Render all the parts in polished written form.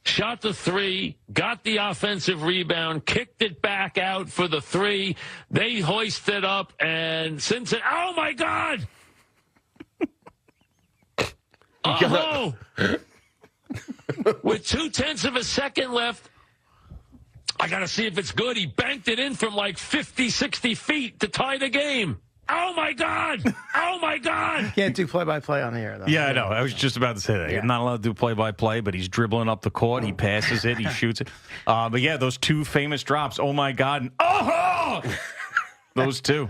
shot the three, got the offensive rebound, kicked it back out for the three. They hoisted up, and Cincinnati, oh, my God! Oh! With 0.2 of a second left, I got to see if it's good. He banked it in from like 50, 60 feet to tie the game. Oh, my God. Oh, my God. Can't do play-by-play on the air, though. Yeah, I know. I was just about to say that. Yeah. I'm not allowed to do play-by-play, but he's dribbling up the court. He passes it. He shoots it. But, yeah, those two famous drops. Oh, my God. And, oh! Those two.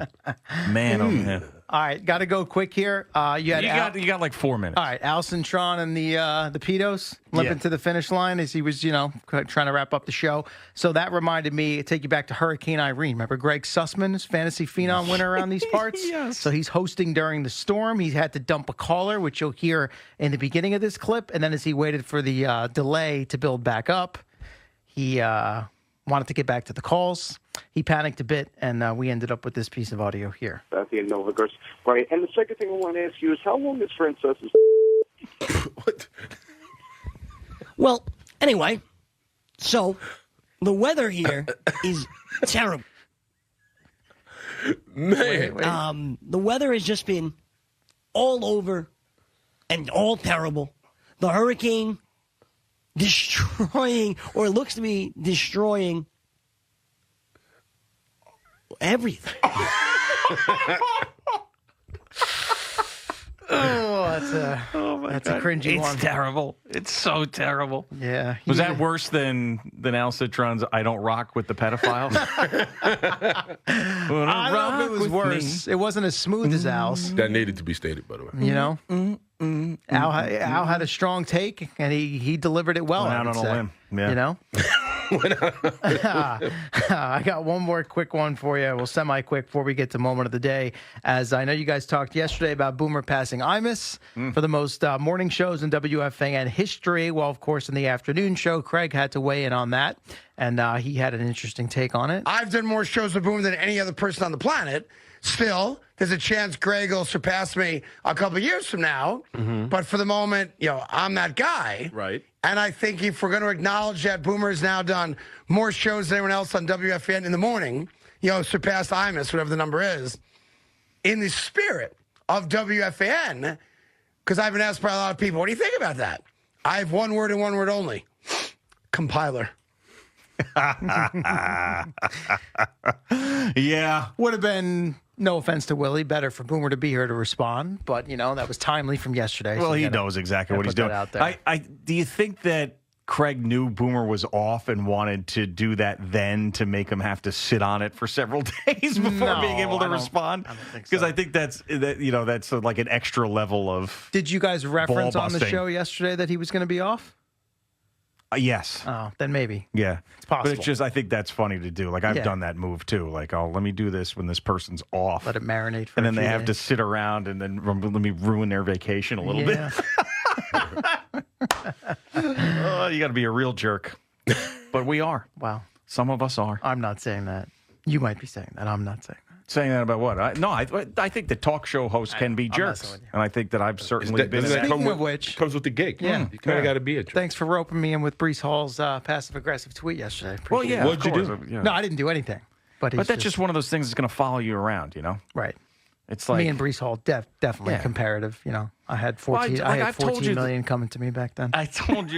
Man, oh, man. All right, got to go quick here. You got like 4 minutes. All right, Al Cintron and the Pedos limping to the finish line as he was, trying to wrap up the show. So that reminded me, take you back to Hurricane Irene. Remember Greg Sussman's fantasy phenom winner around these parts? Yes. So he's hosting during the storm. He had to dump a caller, which you'll hear in the beginning of this clip. And then as he waited for the delay to build back up, he wanted to get back to the calls. He panicked a bit, and we ended up with this piece of audio here. The Nova Girls. Right. And the second thing I want to ask you is how long is Francesa's? What? Well, anyway, so the weather here is terrible. Man. The weather has just been all over and all terrible. The hurricane destroying, or looks to be destroying, everything. That's a cringy one. It's terrible. It's so terrible. Yeah. Was that worse than Al Citron's I Don't Rock with the Pedophiles? I don't know if it was worse. It wasn't as smooth as Al's. That needed to be stated, by the way. You know? Al had a strong take, and he delivered it well. Went out on a limb. Yeah. You know? I got one more quick one for you. Well, semi-quick before we get to moment of the day. As I know you guys talked yesterday about Boomer passing Imus for the most morning shows in WFAN history. Well, of course, in the afternoon show, Craig had to weigh in on that, and he had an interesting take on it. I've done more shows with Boomer than any other person on the planet. Still, there's a chance Greg will surpass me a couple of years from now. But for the moment, I'm that guy. Right. And I think if we're going to acknowledge that Boomer has now done more shows than anyone else on WFN in the morning, surpassed Imus, whatever the number is, in the spirit of WFN, because I've been asked by a lot of people, what do you think about that? I have one word and one word only. Compiler. Yeah. Would have been, no offense to Willie, better for Boomer to be here to respond, but that was timely from yesterday. Well, so he knows exactly what he's doing. Out there. Do you think that Craig knew Boomer was off and wanted to do that then to make him have to sit on it for several days before being able to respond? I don't think so. Because I think that's like an extra level of. Did you guys reference on the ball-busting. show yesterday that he was going to be off? Yes. Oh, then maybe. Yeah. It's possible. But it's just, I think that's funny to do. Like, I've done that move too. Like, let me do this when this person's off. Let it marinate for And a then they few have to days. sit around and then let me ruin their vacation a little bit. You got to be a real jerk. But we are. Wow. Some of us are. I'm not saying that. You might be saying that. I'm not saying that. Saying that about what? I think the talk show hosts can be messing jerks. with you. And I think that I've certainly been in Doesn't that that. come Speaking of with, which- comes with the gig. Yeah. You kind of got to be a jerk. Thanks for roping me in with Brees Hall's passive-aggressive tweet yesterday. Well, Appreciate yeah. it. What'd you of do? course, yeah. No, I didn't do anything. But that's just one of those things that's going to follow you around, right. It's like Me and Brees Hall, definitely Yeah. comparative. I had 14, Well, I had I've told 14 you million coming to me back then. I told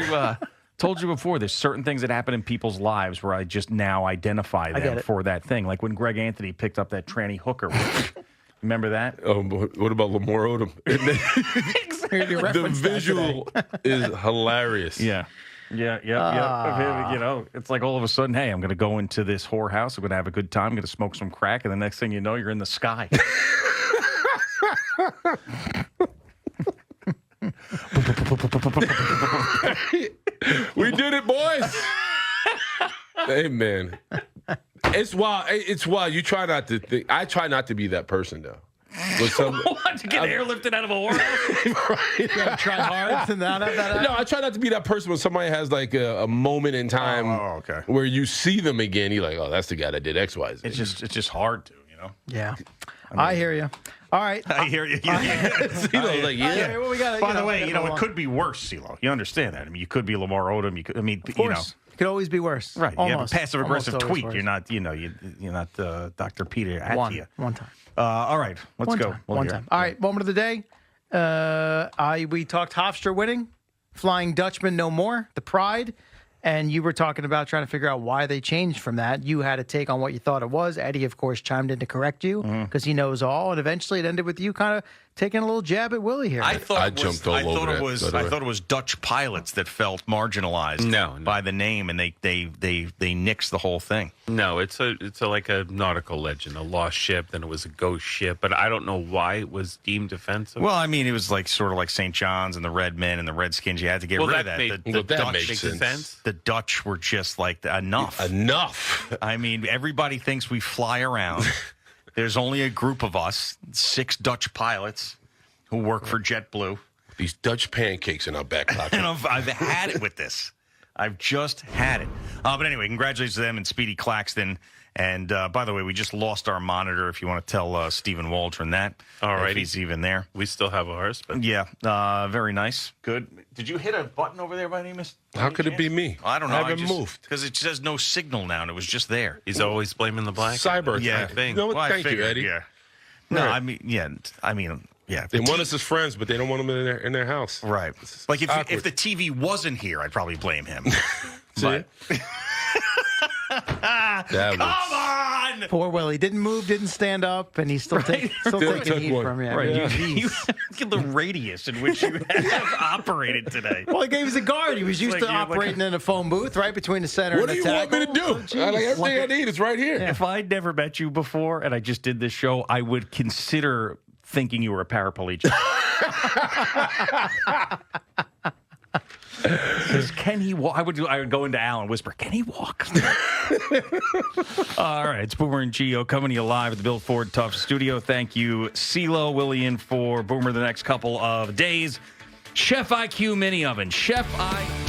you before, there's certain things that happen in people's lives where I just now identify get them it. for that thing. Like when Greg Anthony picked up that tranny hooker. Remember that? Oh, but what about Lamar Odom? You The referenced that visual is hilarious. Yeah. Yeah. Of him, it's like all of a sudden, hey, I'm going to go into this whorehouse. I'm going to have a good time. I'm going to smoke some crack. And the next thing you know, you're in the sky. We did it, boys. Hey, man. It's wild. You try not to think. I try not to be that person, though. What? To get airlifted out of a whorehouse? Right. Try hard to not have that. No, I try not to be that person when somebody has like a moment in time okay. where you see them again. You're like, oh, that's the guy that did X, Y, Z. It's just hard to, Yeah. I hear you. All right. I hear you. CeeLo's like, yeah. Okay, well, we got. By the way, it could be worse, CeeLo. You understand that? I mean, you could be Lamar Odom. Of course. It could always be worse. Right. Almost. You have a passive aggressive Almost always tweet. worse. You're not Dr. Peter Attia. One time. All right, let's go. One time. All right, moment of the day. We talked Hofstra winning, Flying Dutchman no more, the Pride, and you were talking about trying to figure out why they changed from that. You had a take on what you thought it was. Eddie, of course, chimed in to correct you because he knows all, and eventually it ended with you kind of taking a little jab at Willie here. I thought it was Dutch pilots that felt marginalized by the name, and they nixed the whole thing. No, it's like a nautical legend, a lost ship, then it was a ghost ship, but I don't know why it was deemed offensive. Well, I mean, it was like sort of like St. John's and the Red Men and the Redskins. You had to get rid of that. That makes sense. The Dutch were just like, enough. I mean, everybody thinks we fly around. There's only a group of us, 6 Dutch pilots who work for JetBlue. These Dutch pancakes in our back pocket. And I've had it with this. I've just had it. But anyway, congratulations to them and Speedy Claxton. And by the way, we just lost our monitor. If you want to tell Stephen Waldron that. All right. If he's even there. We still have ours. But Yeah. Very nice. Good. Did you hit a button over there by any chance? How could it be me? I don't know. I haven't moved. Because it says no signal now, and it was just there. he's always blaming the black. Cyber. Yeah. You know what? Well, Thank you, Eddie. Yeah. No, Right. I mean, yeah. They want us as friends, but they don't want them in their house. Right. Like awkward. if the TV wasn't here, I'd probably blame him. See? Come on! Poor Willie didn't move, didn't stand up, and he's still taking heat one. from you. Right. Yeah. You look at the radius in which you have operated today. Well, he gave us a guard. He was used to you're like operating in a phone booth right between the center What and do the you want me to tackle. do? Oh, geez. Everything I need is right here. If I'd never met you before and I just did this show, I would consider thinking you were a paraplegic. Says, can he walk? I would go into Al and whisper, can he walk? All right, it's Boomer and Gio coming to you live at the Bill Ford Tough Studio. Thank you, CeeLo, Willie in for Boomer the next couple of days. Chef IQ Mini Oven. Chef IQ.